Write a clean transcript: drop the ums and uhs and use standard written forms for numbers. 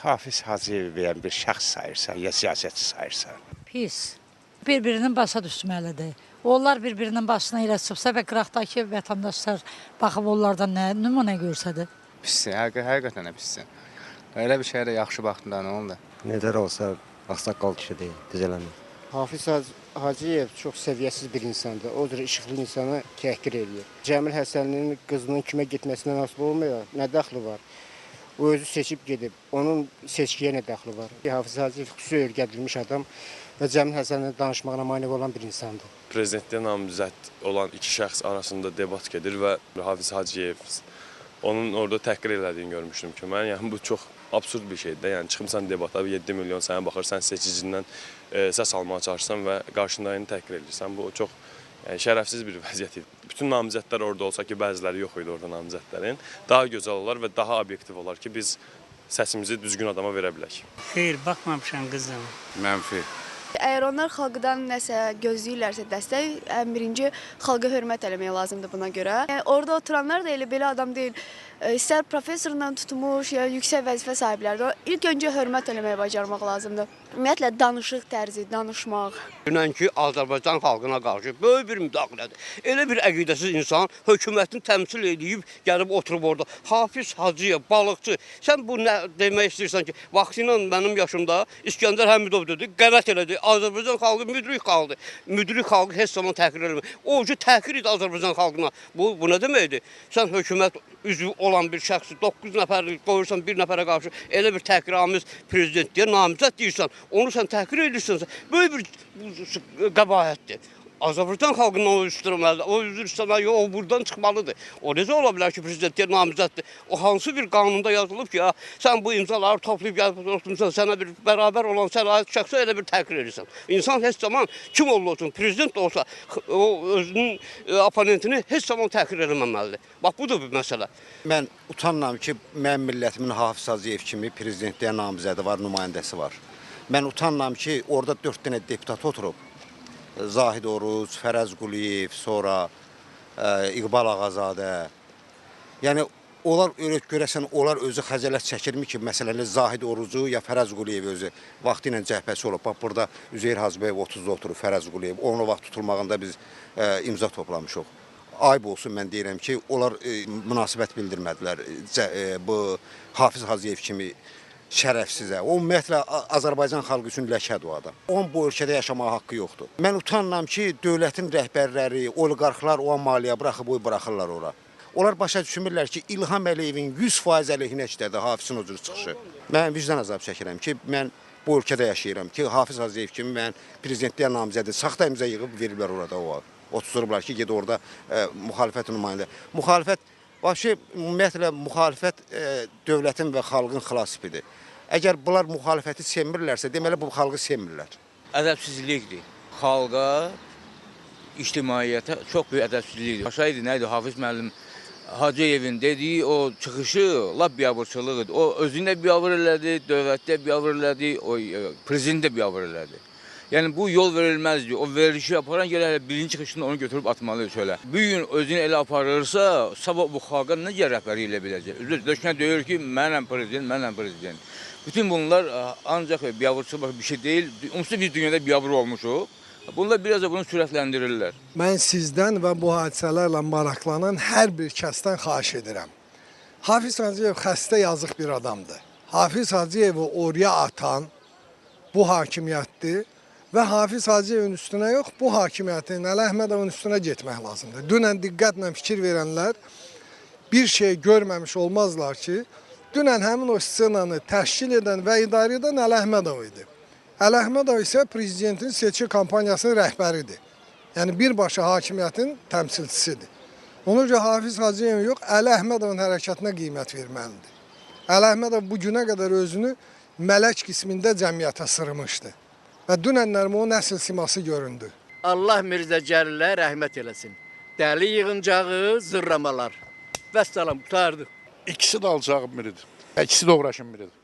Hafiz Hacıyev bir şəxs sayırsan, ya siyasətçi sayırsan? Pis. Bir-birinin başa düşməlidir. Onlar bir-birinin başına ilə çıxsa və qıraqdakı vətəndaşlar baxıb onlardan nə nümunə görsədir. Pissin, həqiqətən də pissin. Elə bir şeyə də yaxşı baxdın nə oldu? Nədər olsa ağsaqqal kişi deyil, düzələmir. Hafiz Hacıyev çox səviyyəsiz bir insandır. O cür işıqlı insanı təhqir edir. Cəmil Həsənlinin qızının kimə getməsinə nasib olmuyor. Nə dəxli var? O özü seçib gedib. Onun seçkiyə nə dəxli var? Hafiz Hacıyev xüsusi öyrədilmiş adam və Cəmil Həsənlinin danışmağına mane olan bir insandır. Prezidentliyə namizəd olan iki şəxs arasında debat gedir və Hafiz Hacıyev onun orada təhqir elədiyini görmüşdüm ki, mən yəni bu çox absurd bir şeydir. Yəni çıxmısan debata 7 milyon sənə baxır, sən seçicindən səs almağa çalışırsan və qarşındakını təhqir edirsən. Bu çox şərəfsiz bir vəziyyət idi. Bütün namizədlər orada olsa ki, bəziləri yox idi orada namizədlərin, daha gözəl olar və daha obyektiv olar ki, biz səsimizi düzgün adama verə bilək. Xeyr, baxmamışam qızım. Mənfi. Əgər onlar xalqdan nəsə gözləyirlərsə dəstək, ən birinci xalqa hörmət eləmək lazımdır buna görə. Yəni, orada oturanlar da elə belə adam deyil. İstər professorla tutmuş, ya yüksək vəzifə sahibləri. İlk öncə hörmət eləməyi bacarmaq lazımdır. Ümumiyyətlə danışıq tərzi, danışmaq. Dünənki Azərbaycan xalqına qarşı böyük bir müdaxilədir. Elə bir əqidəsiz insan hökumətini təmsil edib, gəlib oturub orada. Hafiz Hacıyev, balıqçı. Sən bu nə demək istəyirsən ki, vaxtıyla mənim yaşımda İskəndər Həmidov dedi, qələt elədi. Azərbaycan xalqı müdrik xalqdır. Müdrik xalqı heç zaman təhqir eləmir. O ki, təhqir idi Azərbaycan xalqına. Bu nə deməkdir? Sən hökumət üzvü olan bir şəxsi 9 nəfərlik qoyursan bir nəfərə qarşı elə bir təhqiramiz prezidentliyə namizəd deyirsən, onu sən təhqir edirsən, böyük bir qəbahətdir. Azərbaycan xalqından o üstürməlidir, o üzr istəməli, o buradan çıxmalıdır. O necə ola bilər ki, prezidentliyə namizəddir? O hansı bir qanunda yazılıb ki, ya, sən bu imzaları toplayıb gəlib oturmuşsan, sənə bir bərabər olan səlahiyyət şəxsə elə bir təhqir edirsən. İnsan heç zaman kim olsun, prezident də olsa, o özünün oponentini heç zaman təhqir eləməməlidir. Bax, bu da bir məsələ. Mən utanmam ki, mənim millətimin Hafiz Hacıyev kimi prezidentliyə namizədi var, nümayəndəsi var. Mən utanmam ki, orada 4 dənə deputat oturub. Zahid Oruc, Fərəz Quliyev, sonra İqbal Ağazadə. Yəni, onlar görəsən, onlar özü xəcələt çəkirmi ki, məsələn, Zahid Orucu ya Fərəz Quliyev özü vaxtı ilə cəhbəsi olub. Bax, burada Üzeyir Hacıbəyev 30-da oturub, Fərəz Quliyev. Onun vaxt tutulmağında biz imza toplamışıq. Ayıb olsun, mən deyirəm ki, onlar münasibət bildirmədilər bu Hafiz Hacıyev kimi şərəfsizə. O, ümumiyyətlə, Azərbaycan xalqı üçün ləkədir o adam. Onun bu ölkədə yaşamağa haqqı yoxdur. Mən utanmam ki, dövlətin rəhbərləri, oliqarxlar o maliyyə buraxırlar ora. Onlar başa düşmürlər ki, İlham Əliyevin 100% əleyhinə işlədi Hafizin o cür çıxışı. Mən vicdan azabı çəkirəm ki, mən bu ölkədə yaşayıram ki, Hafiz Hacıyev kimi mən prezidentliyə namizədi, saxta imza yığıb veriblər orada o. Otururlar ki, ged orada müxalifət nümayəndə. Müxalifət, ümumiyyətlə, müxalifət dövlətin və xalqın xilasifidir. Əgər bunlar müxalifəti sevmirlərsə, deməli bu xalqı sevmirlər. Ədəbsizlikdir. Xalqa, ictimaiyyətə çox böyük ədəbsizlikdir. Başaydı, nə idi? Hafiz müəllim Hacıyevin dediyi o çıxışı lap biabırçılıq idi. O özünə biabır elədi, dövlətdə biabır elədi, o prezident də biabır elədi. Yəni bu yol verilməzdir. O verilişi yaparan gələ birinci çıxışında onu götürüb atmalıdır çölə. Bu gün özünü elə aparırsa, sabah bu xalqa necə rəhbəri ilə biləcək? Döşünə deyir ki, mənəm prezident, mənəm prezident. Bütün bunlar ancaq biabırçılıq bir şey deyil. Onsuz biz dünyada biabır olmuşuq. Bunlar biraz da bunu sürətləndirirlər. Mən sizdən və bu hadisələrlə maraqlanan hər bir kəsdən xahiş edirəm. Hafiz Hacıyev xəstə yazıq bir adamdır. Hafiz Hacıyevi oraya atan bu hakimiyyətdir. Və Hafiz Hacıyevin üstünə yox, bu hakimiyyətin Əli Əhmədovun üstünə getmək lazımdır. Dünən diqqətlə fikir verənlər bir şey görməmiş olmazlar ki, dünən həmin o ssenanı təşkil edən və idarə edən Əli Əhmədov idi. Əli Əhmədov isə prezidentin seçki kampaniyasının rəhbəridir. Yəni, birbaşa hakimiyyətin təmsilçisidir. Ona görə Hafiz Hacıyev yox, Əli Əhmədovun hərəkətinə qiymət verməlidir. Əli Əhmədov bu günə qədər özünü mələk qismində cəmiyyətə sırmışdı. Və dünənlərim o nəsil siması göründü. Allah Mirzə Cəlilə rəhmət eləsin. Dəli yığıncağı, zırramalar. Vəssalam, qutardı. İkisi də alacağım biridir. İkisi də uğraşım biridir.